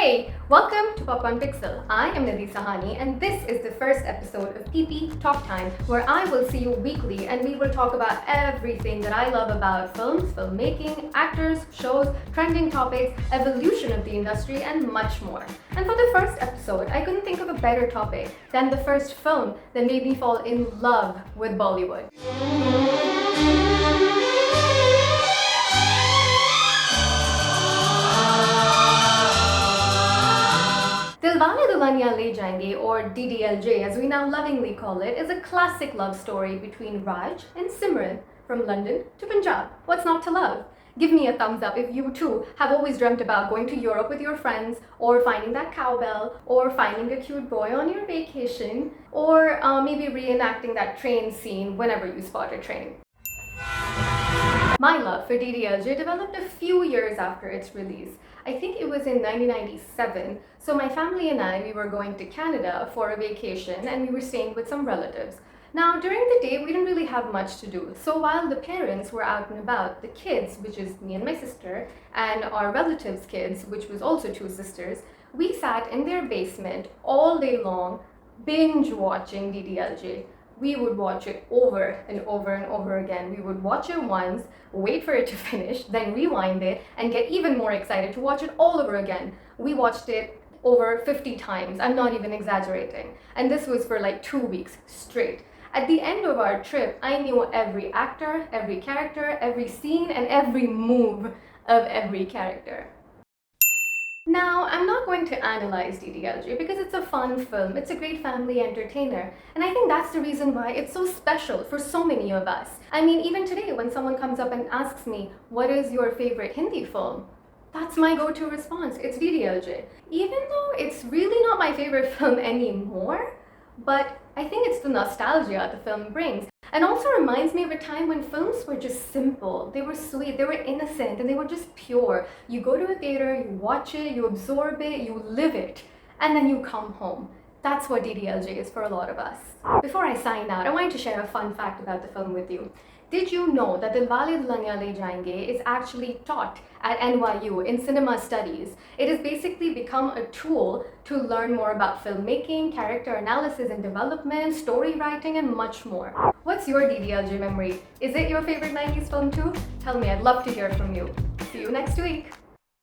Hey, welcome to Pop on Pixel. I am Nidhi Sahani and this is the first episode of PP Talk Time, where I will see you weekly and we will talk about everything that I love about films, filmmaking, actors, shows, trending topics, evolution of the industry, and much more. And for the first episode, I couldn't think of a better topic than the first film that made me fall in love with Bollywood. Dilwale Dulhania Le Jaayenge, or DDLJ as we now lovingly call it, is a classic love story between Raj and Simran, from London to Punjab. What's not to love? Give me a thumbs up if you too have always dreamt about going to Europe with your friends, or finding that cowbell, or finding a cute boy on your vacation, or maybe reenacting that train scene whenever you spot a train. My love for DDLJ developed a few years after its release. I think it was in 1997. So my family and I, we were going to Canada for a vacation and we were staying with some relatives. Now, during the day, we didn't really have much to do. So while the parents were out and about, the kids, which is me and my sister, and our relatives' kids, which was also two sisters, we sat in their basement all day long, binge watching DDLJ. We would watch it over and over and over again. We would watch it once, wait for it to finish, then rewind it, and get even more excited to watch it all over again. We watched it over 50 times. I'm not even exaggerating. And this was for like 2 weeks straight. At the end of our trip, I knew every actor, every character, every scene, and every move of every character. Now, I'm not going to analyze DDLJ because it's a fun film, it's a great family entertainer, and I think that's the reason why it's so special for so many of us. I mean, even today when someone comes up and asks me, what is your favorite Hindi film? That's my go-to response, it's DDLJ. Even though it's really not my favorite film anymore, but I think it's the nostalgia the film brings. And also reminds me of a time when films were just simple, they were sweet, they were innocent, and they were just pure. You go to a theater, you watch it, you absorb it, you live it, and then you come home. That's what DDLJ is for a lot of us. Before I sign out, I wanted to share a fun fact about the film with you. Did you know that Dilwale Dulhania Le Jaayenge is actually taught at NYU in cinema studies? It has basically become a tool to learn more about filmmaking, character analysis and development, story writing, and much more. What's your DDLJ memory? Is it your favorite 90s film too? Tell me, I'd love to hear from you. See you next week.